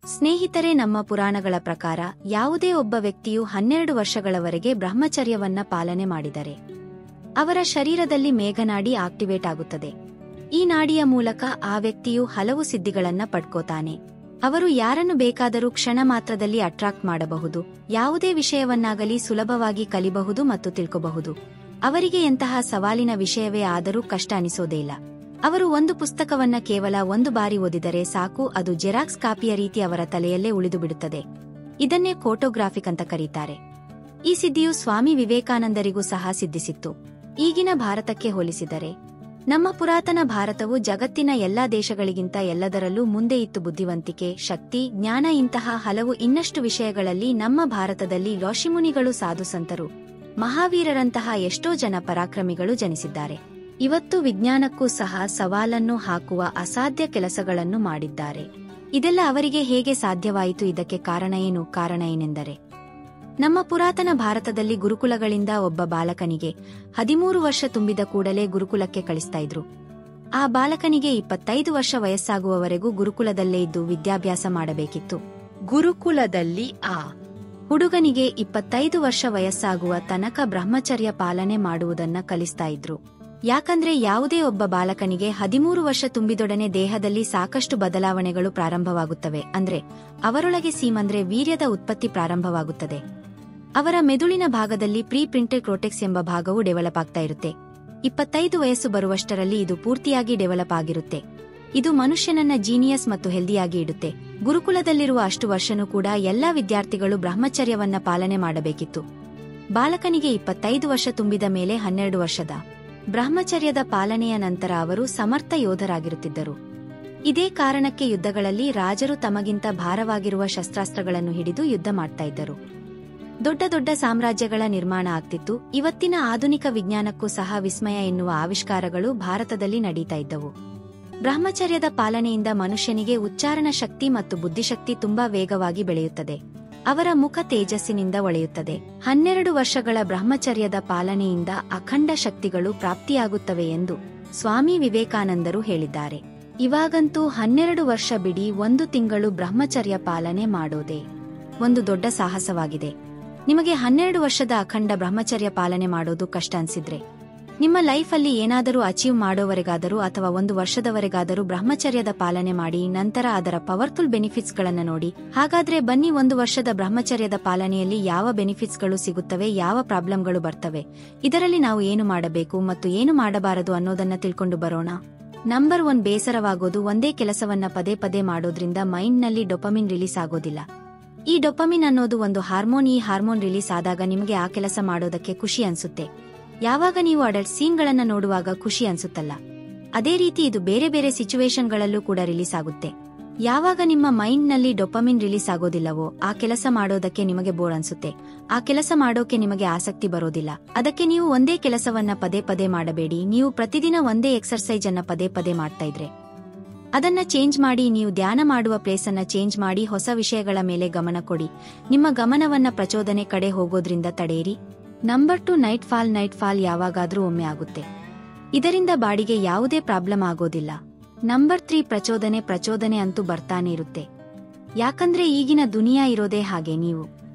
ಸ್ನೇಹಿತರೆ, ನಮ್ಮ ಪುರಾಣಗಳ ಪ್ರಕಾರ ಯಾವುದೇ ಒಬ್ಬ ವ್ಯಕ್ತಿಯು 12 ವರ್ಷಗಳವರೆಗೆ ಬ್ರಹ್ಮಚರ್ಯವನ್ನ ಪಾಲನೆ ಮಾಡಿದರೆ ಅವರ ಶರೀರದಲ್ಲಿ ಮೇಘನಾಡಿ ಆಕ್ಟಿವೇಟ್ ಆಗುತ್ತದೆ. ಈ ನಾಡಿಯ ಮೂಲಕ ಆ ವ್ಯಕ್ತಿಯು ಹಲವು ಸಿದ್ಧಿಗಳನ್ನ ಪಡ್ಕೋತಾನೆ. ಅವರು ಯಾರನ್ನು ಬೇಕಾದರೂ ಕ್ಷಣ ಮಾತ್ರದಲ್ಲಿ ಅಟ್ರಾಕ್ಟ್ ಮಾಡಬಹುದು, ಯಾವುದೇ ವಿಷಯವನ್ನಾಗಲಿ ಸುಲಭವಾಗಿ ಕಲಿಬಹುದು ಮತ್ತು ತಿಳ್ಕೋಬಹುದು. ಅವರಿಗೆ ಎಂತಹ ಸವಾಲಿನ ವಿಷಯವೇ ಆದರೂ ಕಷ್ಟ ಅನಿಸೋದೇ ಇಲ್ಲ. ಅವರು ಒಂದು ಪುಸ್ತಕವನ್ನ ಕೇವಲ ಒಂದು ಬಾರಿ ಓದಿದರೆ ಸಾಕು, ಅದು ಜೆರಾಕ್ಸ್ ಕಾಪಿಯ ರೀತಿ ಅವರ ತಲೆಯಲ್ಲೇ ಉಳಿದುಬಿಡುತ್ತದೆ. ಇದನ್ನೇ ಫೋಟೋಗ್ರಾಫಿಕ್ ಅಂತ ಕರೀತಾರೆ. ಈ ಸಿದ್ಧಿಯು ಸ್ವಾಮಿ ವಿವೇಕಾನಂದರಿಗೂ ಸಹ ಸಿದ್ಧಿಸಿತ್ತು. ಈಗಿನ ಭಾರತಕ್ಕೆ ಹೋಲಿಸಿದರೆ ನಮ್ಮ ಪುರಾತನ ಭಾರತವು ಜಗತ್ತಿನ ಎಲ್ಲಾ ದೇಶಗಳಿಗಿಂತ ಎಲ್ಲದರಲ್ಲೂ ಮುಂದೆ ಇತ್ತು. ಬುದ್ಧಿವಂತಿಕೆ, ಶಕ್ತಿ, ಜ್ಞಾನ ಇಂತಹ ಹಲವು ಇನ್ನಷ್ಟು ವಿಷಯಗಳಲ್ಲಿ ನಮ್ಮ ಭಾರತದಲ್ಲಿ ಋಷಿಮುನಿಗಳು, ಸಾಧುಸಂತರು, ಮಹಾವೀರರಂತಹ ಎಷ್ಟೋ ಜನ ಪರಾಕ್ರಮಿಗಳು ಜನಿಸಿದ್ದಾರೆ. ಇವತ್ತು ವಿಜ್ಞಾನಕ್ಕೂ ಸಹ ಸವಾಲನ್ನು ಹಾಕುವ ಅಸಾಧ್ಯ ಕೆಲಸಗಳನ್ನು ಮಾಡಿದ್ದಾರೆ. ಇದೆಲ್ಲ ಅವರಿಗೆ ಹೇಗೆ ಸಾಧ್ಯವಾಯಿತು? ಇದಕ್ಕೆ ಕಾರಣ ಏನು? ಕಾರಣ ಏನೆಂದರೆ, ನಮ್ಮ ಪುರಾತನ ಭಾರತದಲ್ಲಿ ಗುರುಕುಲಗಳಿಂದ ಒಬ್ಬ ಬಾಲಕನಿಗೆ 13 ವರ್ಷ ತುಂಬಿದ ಕೂಡಲೇ ಗುರುಕುಲಕ್ಕೆ ಕಳಿಸ್ತಾ ಇದ್ರು. ಆ ಬಾಲಕನಿಗೆ 25 ವರ್ಷ ವಯಸ್ಸಾಗುವವರೆಗೂ ಗುರುಕುಲದಲ್ಲೇ ಇದ್ದು ವಿದ್ಯಾಭ್ಯಾಸ ಮಾಡಬೇಕಿತ್ತು. ಗುರುಕುಲದಲ್ಲಿ ಆ ಹುಡುಗನಿಗೆ 25 ವರ್ಷ ವಯಸ್ಸಾಗುವ ತನಕ ಬ್ರಹ್ಮಚರ್ಯ ಪಾಲನೆ ಮಾಡುವುದನ್ನ ಕಲಿಸ್ತಾ ಇದ್ರು. ಯಾಕಂದ್ರೆ ಯಾವುದೇ ಒಬ್ಬ ಬಾಲಕನಿಗೆ 13 ವರ್ಷ ತುಂಬಿದೊಡನೆ ದೇಹದಲ್ಲಿ ಸಾಕಷ್ಟು ಬದಲಾವಣೆಗಳು ಪ್ರಾರಂಭವಾಗುತ್ತವೆ. ಅಂದ್ರೆ ಅವರೊಳಗೆ ಸೀಮಂದ್ರೆ ವೀರ್ಯದ ಉತ್ಪತ್ತಿ ಪ್ರಾರಂಭವಾಗುತ್ತದೆ. ಅವರ ಮೆದುಳಿನ ಭಾಗದಲ್ಲಿ ಪ್ರೀ ಪ್ರಿಂಟೆಡ್ ಕ್ರೋಟೆಕ್ಸ್ ಎಂಬ ಭಾಗವು ಡೆವಲಪ್ ಆಗ್ತಾ ಇರುತ್ತೆ. 25 ವಯಸ್ಸು ಬರುವಷ್ಟರಲ್ಲಿ ಇದು ಪೂರ್ತಿಯಾಗಿ ಡೆವಲಪ್ ಆಗಿರುತ್ತೆ. ಇದು ಮನುಷ್ಯನನ್ನ ಜೀನಿಯಸ್ ಮತ್ತು ಹೆಲ್ದಿಯಾಗಿ ಇಡುತ್ತೆ. ಗುರುಕುಲದಲ್ಲಿರುವ ಅಷ್ಟು ವರ್ಷನೂ ಕೂಡ ಎಲ್ಲಾ ವಿದ್ಯಾರ್ಥಿಗಳು ಬ್ರಹ್ಮಚರ್ಯವನ್ನ ಪಾಲನೆ ಮಾಡಬೇಕಿತ್ತು. ಬಾಲಕನಿಗೆ 25 ವರ್ಷ ತುಂಬಿದ ಮೇಲೆ 12 ವರ್ಷದ ಬ್ರಹ್ಮಚರ್ಯದ ಪಾಲನೆಯ ನಂತರ ಅವರು ಸಮರ್ಥ ಯೋಧರಾಗಿರುತ್ತಿದ್ದರು. ಇದೇ ಕಾರಣಕ್ಕೆ ಯುದ್ಧಗಳಲ್ಲಿ ರಾಜರು ತಮಗಿಂತ ಭಾರವಾಗಿರುವ ಶಸ್ತ್ರಾಸ್ತ್ರಗಳನ್ನು ಹಿಡಿದು ಯುದ್ಧ ಮಾಡ್ತಾ ಇದ್ದರು. ದೊಡ್ಡ ದೊಡ್ಡ ಸಾಮ್ರಾಜ್ಯಗಳ ನಿರ್ಮಾಣ ಆಗ್ತಿತ್ತು. ಇವತ್ತಿನ ಆಧುನಿಕ ವಿಜ್ಞಾನಕ್ಕೂ ಸಹ ವಿಸ್ಮಯ ಎನ್ನುವ ಆವಿಷ್ಕಾರಗಳು ಭಾರತದಲ್ಲಿ ನಡೀತಾ ಇದ್ದವು. ಬ್ರಹ್ಮಚರ್ಯದ ಪಾಲನೆಯಿಂದ ಮನುಷ್ಯನಿಗೆ ಉಚ್ಚಾರಣ ಶಕ್ತಿ ಮತ್ತು ಬುದ್ಧಿಶಕ್ತಿ ತುಂಬಾ ವೇಗವಾಗಿ ಬೆಳೆಯುತ್ತದೆ. ಅವರ ಮುಖ ತೇಜಸ್ಸಿನಿಂದ ಹೊಳೆಯುತ್ತದೆ. 12 ವರ್ಷಗಳ ಬ್ರಹ್ಮಚರ್ಯದ ಪಾಲನೆಯಿಂದ ಅಖಂಡ ಶಕ್ತಿಗಳು ಪ್ರಾಪ್ತಿಯಾಗುತ್ತವೆ ಎಂದು ಸ್ವಾಮಿ ವಿವೇಕಾನಂದರು ಹೇಳಿದ್ದಾರೆ. ಇವಾಗಂತೂ 12 ವರ್ಷ ಬಿಡಿ, 1 ತಿಂಗಳು ಬ್ರಹ್ಮಚರ್ಯ ಪಾಲನೆ ಮಾಡೋದೇ ಒಂದು ದೊಡ್ಡ ಸಾಹಸವಾಗಿದೆ. ನಿಮಗೆ 12 ವರ್ಷದ ಅಖಂಡ ಬ್ರಹ್ಮಚರ್ಯ ಪಾಲನೆ ಮಾಡೋದು ಕಷ್ಟ ಅನ್ಸಿದ್ರೆ, ನಿಮ್ಮ ಲೈಫಲ್ಲಿ ಏನಾದರೂ ಅಚೀವ್ ಮಾಡೋವರೆಗಾದರೂ ಅಥವಾ 1 ವರ್ಷದವರೆಗಾದರೂ ಬ್ರಹ್ಮಚರ್ಯದ ಪಾಲನೆ ಮಾಡಿ, ನಂತರ ಅದರ ಪವರ್ಫುಲ್ ಬೆನಿಫಿಟ್ಸ್ಗಳನ್ನ ನೋಡಿ. ಹಾಗಾದ್ರೆ ಬನ್ನಿ, 1 ವರ್ಷದ ಬ್ರಹ್ಮಚರ್ಯದ ಪಾಲನೆಯಲ್ಲಿ ಯಾವ ಬೆನಿಫಿಟ್ಸ್ಗಳು ಸಿಗುತ್ತವೆ, ಯಾವ ಪ್ರಾಬ್ಲಮ್ಗಳು ಬರ್ತವೆ, ಇದರಲ್ಲಿ ನಾವು ಏನು ಮಾಡಬೇಕು ಮತ್ತು ಏನು ಮಾಡಬಾರದು ಅನ್ನೋದನ್ನ ತಿಳ್ಕೊಂಡು ಬರೋಣ. ನಂಬರ್ 1, ಬೇಸರವಾಗೋದು. ಒಂದೇ ಕೆಲಸವನ್ನ ಪದೇ ಪದೇ ಮಾಡೋದ್ರಿಂದ ಮೈಂಡ್ನಲ್ಲಿ ಡೊಪಮಿನ್ ರಿಲೀಸ್ ಆಗೋದಿಲ್ಲ. ಈ ಡೊಪಮಿನ್ ಅನ್ನೋದು ಒಂದು ಹಾರ್ಮೋನ್. ಈ ಹಾರ್ಮೋನ್ ರಿಲೀಸ್ ಆದಾಗ ನಿಮಗೆ ಆ ಕೆಲಸ ಮಾಡೋದಕ್ಕೆ ಖುಷಿ ಅನ್ಸುತ್ತೆ. ಯಾವಾಗ ನೀವು ಅಡಲ್ಟ್ ಸೀನ್ಗಳನ್ನ ನೋಡುವಾಗ ಖುಷಿ ಅನ್ಸುತ್ತಲ್ಲ, ಅದೇ ರೀತಿ ಇದು ಬೇರೆ ಬೇರೆ ಸಿಚುವೇಶನ್ಗಳಲ್ಲೂ ಕೂಡ ರಿಲೀಸ್ ಆಗುತ್ತೆ. ಯಾವಾಗ ನಿಮ್ಮ ಮೈಂಡ್ನಲ್ಲಿ ಡೊಪಮಿನ್ ರಿಲೀಸ್ ಆಗೋದಿಲ್ಲವೋ ಆ ಕೆಲಸ ಮಾಡೋದಕ್ಕೆ ನಿಮಗೆ ಬೋರ್ ಅನ್ಸುತ್ತೆ. ಆ ಕೆಲಸ ಮಾಡೋಕೆ ನಿಮಗೆ ಆಸಕ್ತಿ ಬರೋದಿಲ್ಲ. ಅದಕ್ಕೆ ನೀವು ಒಂದೇ ಕೆಲಸವನ್ನ ಪದೇ ಪದೇ ಮಾಡಬೇಡಿ. ನೀವು ಪ್ರತಿದಿನ ಒಂದೇ ಎಕ್ಸರ್ಸೈಜ್ ಅನ್ನ ಪದೇ ಪದೇ ಮಾಡ್ತಾ ಇದ್ರೆ ಅದನ್ನ ಚೇಂಜ್ ಮಾಡಿ. ನೀವು ಧ್ಯಾನ ಮಾಡುವ ಪ್ಲೇಸ್ ಅನ್ನ ಚೇಂಜ್ ಮಾಡಿ. ಹೊಸ ವಿಷಯಗಳ ಮೇಲೆ ಗಮನ ಕೊಡಿ. ನಿಮ್ಮ ಗಮನವನ್ನ ಪ್ರಚೋದನೆ ಕಡೆ ಹೋಗೋದ್ರಿಂದ ತಡೆಯಿರಿ. ನಂಬರ್ 2, ನೈಟ್ ಫಾಲ್ ಯಾವಾಗಾದ್ರೂ ಒಮ್ಮೆ ಆಗುತ್ತೆ. ಇದರಿಂದ ಬಾಡಿಗೆ ಯಾವುದೇ ಪ್ರಾಬ್ಲಮ್ ಆಗೋದಿಲ್ಲ. ನಂಬರ್ 3, ಪ್ರಚೋದನೆ ಅಂತೂ ಬರ್ತಾನೆ ಇರುತ್ತೆ. ಯಾಕಂದ್ರೆ ಈಗಿನ ದುನಿಯಾ ಇರೋದೇ ಹಾಗೆ. ನೀವು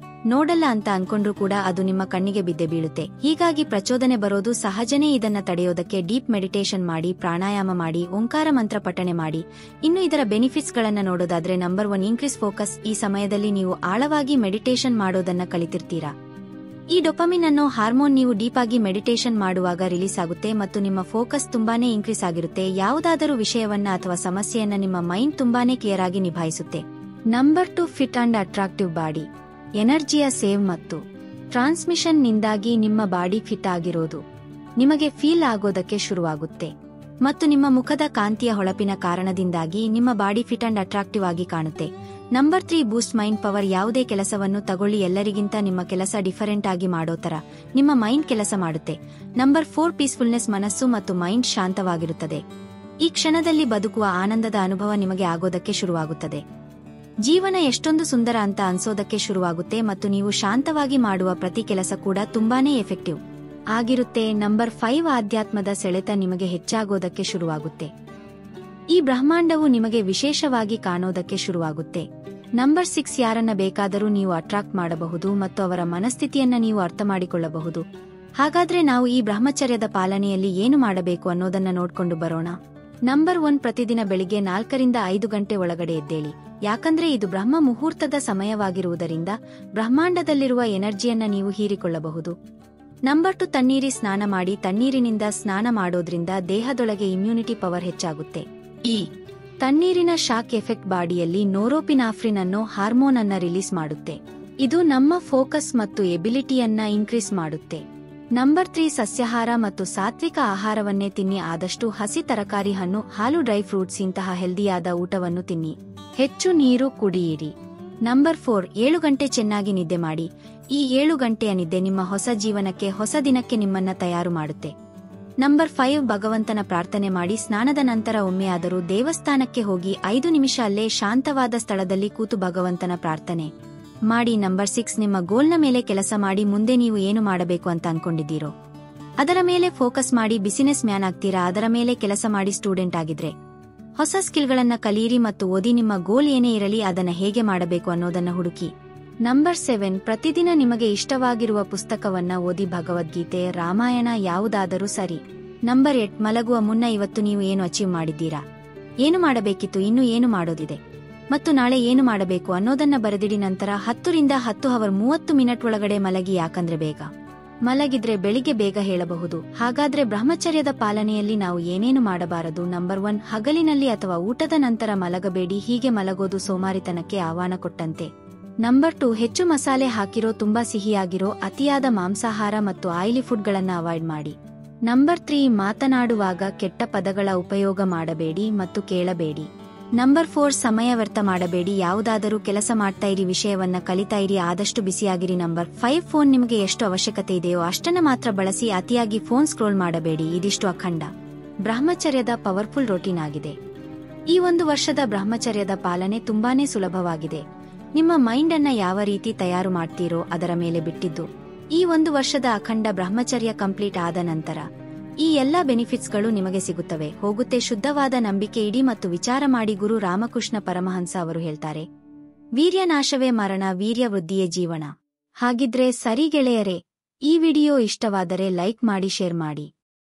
ನೋಡಲ್ಲ ಅಂತ ಅನ್ಕೊಂಡ್ರೂ ಕೂಡ ಅದು ನಿಮ್ಮ ಕಣ್ಣಿಗೆ ಬಿದ್ದೆ ಬೀಳುತ್ತೆ. ಹೀಗಾಗಿ ಪ್ರಚೋದನೆ ಬರೋದು ಸಹಜನೇ. ಇದನ್ನ ತಡೆಯೋದಕ್ಕೆ ಡೀಪ್ ಮೆಡಿಟೇಷನ್ ಮಾಡಿ, ಪ್ರಾಣಾಯಾಮ ಮಾಡಿ, ಓಂಕಾರ ಮಂತ್ರ ಪಠಣೆ ಮಾಡಿ. ಇನ್ನು ಇದರ ಬೆನಿಫಿಟ್ಸ್ ಗಳನ್ನ ನೋಡೋದಾದ್ರೆ, ನಂಬರ್ 1, ಇನ್ಕ್ರೀಸ್ ಫೋಕಸ್. ಈ ಸಮಯದಲ್ಲಿ ನೀವು ಆಳವಾಗಿ ಮೆಡಿಟೇಷನ್ ಮಾಡೋದನ್ನ ಕಲಿತಿರ್ತೀರಾ. ಈ ಡೊಪಮಿನ್ ಅನ್ನೋ ಹಾರ್ಮೋನ್ ನೀವು ಡೀಪ್ ಆಗಿ ಮೆಡಿಟೇಷನ್ ಮಾಡುವಾಗ ರಿಲೀಸ್ ಆಗುತ್ತೆ ಮತ್ತು ನಿಮ್ಮ ಫೋಕಸ್ ತುಂಬಾನೇ ಇನ್ಕ್ರೀಸ್ ಆಗಿರುತ್ತೆ. ಯಾವುದಾದರೂ ವಿಷಯವನ್ನ ಅಥವಾ ಸಮಸ್ಯೆಯನ್ನ ನಿಮ್ಮ ಮೈಂಡ್ ತುಂಬಾನೇ ಕ್ಲಿಯರ್ ಆಗಿ ನಿಭಾಯಿಸುತ್ತೆ. Number 2, fit and attractive body. ಎನರ್ಜಿಯ ಸೇವ್ ಮತ್ತು ಟ್ರಾನ್ಸ್ಮಿಷನ್ ನಿಂದಾಗಿ ನಿಮ್ಮ ಬಾಡಿ ಫಿಟ್ ಆಗಿರೋದು ನಿಮಗೆ ಫೀಲ್ ಆಗೋದಕ್ಕೆ ಶುರುವಾಗುತ್ತೆ ಮತ್ತು ನಿಮ್ಮ ಮುಖದ ಕಾಂತಿಯ ಹೊಳಪಿನ ಕಾರಣದಿಂದಾಗಿ ನಿಮ್ಮ ಬಾಡಿ ಫಿಟ್ ಅಂಡ್ ಅಟ್ರಾಕ್ಟಿವ್ ಆಗಿ ಕಾಣುತ್ತೆ. ನಂಬರ್ 3, ಬೂಸ್ಟ್ ಮೈಂಡ್ ಪವರ್. ಯಾವುದೇ ಕೆಲಸವನ್ನು ತಗೊಳ್ಳಿ, ಎಲ್ಲರಿಗಿಂತ ನಿಮ್ಮ ಕೆಲಸ ಡಿಫರೆಂಟ್ ಆಗಿ ಮಾಡೋ ತರ ನಿಮ್ಮ ಮೈಂಡ್ ಕೆಲಸ ಮಾಡುತ್ತೆ. Number 4, peacefulness. ಮನಸ್ಸು ಮತ್ತು ಮೈಂಡ್ ಶಾಂತವಾಗಿರುತ್ತದೆ. ಈ ಕ್ಷಣದಲ್ಲಿ ಬದುಕುವ ಆನಂದದ ಅನುಭವ ನಿಮಗೆ ಆಗೋದಕ್ಕೆ ಶುರುವಾಗುತ್ತದೆ. ಜೀವನ ಎಷ್ಟೊಂದು ಸುಂದರ ಅಂತ ಅನ್ಸೋದಕ್ಕೆ ಶುರುವಾಗುತ್ತೆ ಮತ್ತು ನೀವು ಶಾಂತವಾಗಿ ಮಾಡುವ ಪ್ರತಿ ಕೆಲಸ ಕೂಡ ತುಂಬಾನೇ ಎಫೆಕ್ಟಿವ್ ಆಗಿರುತ್ತೆ. ನಂಬರ್ 5, ಆಧ್ಯಾತ್ಮದ ಸೆಳೆತ ನಿಮಗೆ ಹೆಚ್ಚಾಗೋದಕ್ಕೆ ಶುರುವಾಗುತ್ತೆ. ಈ ಬ್ರಹ್ಮಾಂಡವು ನಿಮಗೆ ವಿಶೇಷವಾಗಿ ಕಾಣೋದಕ್ಕೆ ಶುರುವಾಗುತ್ತೆ. ನಂಬರ್ 6 ಯಾರನ್ನ ಬೇಕಾದರೂ ನೀವು ಅಟ್ರಾಕ್ಟ್ ಮಾಡಬಹುದು ಮತ್ತು ಅವರ ಮನಸ್ಥಿತಿಯನ್ನ ನೀವು ಅರ್ಥ ಮಾಡಿಕೊಳ್ಳಬಹುದು. ಹಾಗಾದ್ರೆ ನಾವು ಈ ಬ್ರಹ್ಮಚರ್ಯದ ಪಾಲನೆಯಲ್ಲಿ ಏನು ಮಾಡಬೇಕು ಅನ್ನೋದನ್ನ ನೋಡ್ಕೊಂಡು ಬರೋಣ. ನಂಬರ್ 1, ಪ್ರತಿದಿನ ಬೆಳಿಗ್ಗೆ 4 ರಿಂದ 5 ಗಂಟೆ ಒಳಗಡೆ ಎದ್ದೇಳಿ. ಯಾಕಂದ್ರೆ ಇದು ಬ್ರಹ್ಮ ಮುಹೂರ್ತದ ಸಮಯವಾಗಿರುವುದರಿಂದ ಬ್ರಹ್ಮಾಂಡದಲ್ಲಿರುವ ಎನರ್ಜಿಯನ್ನ ನೀವು ಹೀರಿಕೊಳ್ಳಬಹುದು. ನಂಬರ್ 2, ತಣ್ಣೀರಿ ಸ್ನಾನ ಮಾಡಿ. ತಣ್ಣೀರಿನಿಂದ ಸ್ನಾನ ಮಾಡೋದ್ರಿಂದ ದೇಹದೊಳಗೆ ಇಮ್ಯುನಿಟಿ ಪವರ್ ಹೆಚ್ಚಾಗುತ್ತೆ. ಈ ತಣ್ಣೀರಿನ ಶಾಕ್ ಎಫೆಕ್ಟ್ ಬಾಡಿಯಲ್ಲಿ ನೋರೋಪಿನಾಫ್ರಿನ್ ಅನ್ನೋ ಹಾರ್ಮೋನ್ ಅನ್ನ ರಿಲೀಸ್ ಮಾಡುತ್ತೆ. ಇದು ನಮ್ಮ ಫೋಕಸ್ ಮತ್ತು ಎಬಿಲಿಟಿಯನ್ನ ಇನ್ಕ್ರೀಸ್ ಮಾಡುತ್ತೆ. ನಂಬರ್ 3, ಸಸ್ಯಾಹಾರ ಮತ್ತು ಸಾತ್ವಿಕ ಆಹಾರವನ್ನೇ ತಿನ್ನಿ. ಆದಷ್ಟು ಹಸಿ ತರಕಾರಿ, ಹಣ್ಣು, ಹಾಲು, ಡ್ರೈ ಫ್ರೂಟ್ಸ್ ಇಂತಹ ಹೆಲ್ದಿಯಾದ ಊಟವನ್ನು ತಿನ್ನಿ. ಹೆಚ್ಚು ನೀರು ಕುಡಿಯಿರಿ. ನಂಬರ್ 4, 7 ಗಂಟೆ ಚೆನ್ನಾಗಿ ನಿದ್ದೆ ಮಾಡಿ. ಈ 7 ಗಂಟೆಯ ನಿದ್ದೆ ನಿಮ್ಮ ಹೊಸ ಜೀವನಕ್ಕೆ, ಹೊಸ ದಿನಕ್ಕೆ ನಿಮ್ಮನ್ನ ತಯಾರು ಮಾಡುತ್ತೆ. ನಂಬರ್ 5, ಭಗವಂತನ ಪ್ರಾರ್ಥನೆ ಮಾಡಿ. ಸ್ನಾನದ ನಂತರ ಒಮ್ಮೆಯಾದರೂ ದೇವಸ್ಥಾನಕ್ಕೆ ಹೋಗಿ 5 ನಿಮಿಷ ಅಲ್ಲೇ ಶಾಂತವಾದ ಸ್ಥಳದಲ್ಲಿ ಕೂತು ಭಗವಂತನ ಪ್ರಾರ್ಥನೆ ಮಾಡಿ. ನಂಬರ್ 6, ನಿಮ್ಮ ಗೋಲ್ನ ಮೇಲೆ ಕೆಲಸ ಮಾಡಿ. ಮುಂದೆ ನೀವು ಏನು ಮಾಡಬೇಕು ಅಂತ ಅನ್ಕೊಂಡಿದ್ದೀರೋ ಅದರ ಮೇಲೆ ಫೋಕಸ್ ಮಾಡಿ. ಬಿಸಿನೆಸ್ ಮ್ಯಾನ್ ಆಗ್ತೀರಾ, ಅದರ ಮೇಲೆ ಕೆಲಸ ಮಾಡಿ. ಸ್ಟೂಡೆಂಟ್ ಆಗಿದ್ರೆ ಹೊಸ ಸ್ಕಿಲ್ಗಳನ್ನ ಕಲಿಯಿರಿ ಮತ್ತು ಓದಿ. ನಿಮ್ಮ ಗೋಲ್ ಏನೇ ಇರಲಿ ಅದನ್ನ ಹೇಗೆ ಮಾಡಬೇಕು ಅನ್ನೋದನ್ನ ಹುಡುಕಿ. ನಂಬರ್ 7, ಪ್ರತಿದಿನ ನಿಮಗೆ ಇಷ್ಟವಾಗಿರುವ ಪುಸ್ತಕವನ್ನ ಓದಿ. ಭಗವದ್ಗೀತೆ, ರಾಮಾಯಣ, ಯಾವುದಾದರೂ ಸರಿ. ನಂಬರ್ 8, ಮಲಗುವ ಮುನ್ನ ಇವತ್ತು ನೀವು ಏನು ಅಚೀವ್ ಮಾಡಿದ್ದೀರಾ, ಏನು ಮಾಡಬೇಕಿತ್ತು, ಇನ್ನು ಏನು ಮಾಡೋದಿದೆ ಮತ್ತು ನಾಳೆ ಏನು ಮಾಡಬೇಕು ಅನ್ನೋದನ್ನ ಬರೆದಿಡಿ. ನಂತರ 10 ರಿಂದ 10 ಅವರ್ 30 ಮಿನಿಟ್ ಒಳಗಡೆ ಮಲಗಿ. ಯಾಕಂದ್ರೆ ಬೇಗ ಮಲಗಿದ್ರೆ ಬೆಳಿಗ್ಗೆ ಬೇಗ ಹೇಳಬಹುದು. ಹಾಗಾದ್ರೆ ಬ್ರಹ್ಮಚರ್ಯದ ಪಾಲನೆಯಲ್ಲಿ ನಾವು ಏನೇನು ಮಾಡಬಾರದು? ನಂಬರ್ 1, ಹಗಲಿನಲ್ಲಿ ಅಥವಾ ಊಟದ ನಂತರ ಮಲಗಬೇಡಿ. ಹೀಗೆ ಮಲಗೋದು ಸೋಮಾರಿತನಕ್ಕೆ ಆಹ್ವಾನ ಕೊಟ್ಟಂತೆ. ನಂಬರ್ 2, ಹೆಚ್ಚು ಮಸಾಲೆ ಹಾಕಿರೋ, ತುಂಬಾ ಸಿಹಿಯಾಗಿರೋ, ಅತಿಯಾದ ಮಾಂಸಾಹಾರ ಮತ್ತು ಆಯಿಲಿ ಫುಡ್ಗಳನ್ನ ಅವಾಯ್ಡ್ ಮಾಡಿ. ನಂಬರ್ 3, ಮಾತನಾಡುವಾಗ ಕೆಟ್ಟ ಪದಗಳ ಉಪಯೋಗ ಮಾಡಬೇಡಿ ಮತ್ತು ಕೇಳಬೇಡಿ. ನಂಬರ್ 4, ಸಮಯ ವ್ಯರ್ಥ ಮಾಡಬೇಡಿ. ಯಾವುದಾದರೂ ಕೆಲಸ ಮಾಡ್ತಾ ಇರಿ, ವಿಷಯವನ್ನ ಕಲಿತಾ ಇರಿ, ಆದಷ್ಟು ಬಿಸಿಯಾಗಿರಿ. ನಂಬರ್ 5, ಫೋನ್ ನಿಮಗೆ ಎಷ್ಟು ಅವಶ್ಯಕತೆ ಇದೆಯೋ ಅಷ್ಟನ್ನ ಮಾತ್ರ ಬಳಸಿ. ಅತಿಯಾಗಿ ಫೋನ್ ಸ್ಕ್ರೋಲ್ ಮಾಡಬೇಡಿ. ಇದಿಷ್ಟು ಅಖಂಡ ಬ್ರಹ್ಮಚರ್ಯದ ಪವರ್ಫುಲ್ ರೋಟೀನ್ ಆಗಿದೆ. ಈ 1 ವರ್ಷದ ಬ್ರಹ್ಮಚರ್ಯದ ಪಾಲನೆ ತುಂಬಾನೇ ಸುಲಭವಾಗಿದೆ. ನಿಮ್ಮ ಮೈಂಡ್ ಅನ್ನ ಯಾವ ರೀತಿ ತಯಾರು ಮಾಡ್ತೀರೋ ಅದರ ಮೇಲೆ ಬಿಟ್ಟಿದ್ದು. ಈ 1 ವರ್ಷದ ಅಖಂಡ ಬ್ರಹ್ಮಚರ್ಯ ಕಂಪ್ಲೀಟ್ ಆದ ನಂತರ ಈ ಎಲ್ಲಾ ಬೆನಿಫಿಟ್ಸ್ಗಳು ನಿಮಗೆ ಸಿಗುತ್ತವೆ, ಹೋಗುತ್ತೆ. ಶುದ್ಧವಾದ ನಂಬಿಕೆ ಇಡಿ ಮತ್ತು ವಿಚಾರ ಮಾಡಿ. ಗುರು ರಾಮಕೃಷ್ಣ ಪರಮಹಂಸ ಅವರು ಹೇಳ್ತಾರೆ, ವೀರ್ಯನಾಶವೇ ಮರಣ, ವೀರ್ಯ ವೃದ್ಧಿಯೇ ಜೀವನ. ಹಾಗಿದ್ರೆ ಸರಿ ಗೆಳೆಯರೇ, ಈ ವಿಡಿಯೋ ಇಷ್ಟವಾದರೆ ಲೈಕ್ ಮಾಡಿ, ಶೇರ್ ಮಾಡಿ.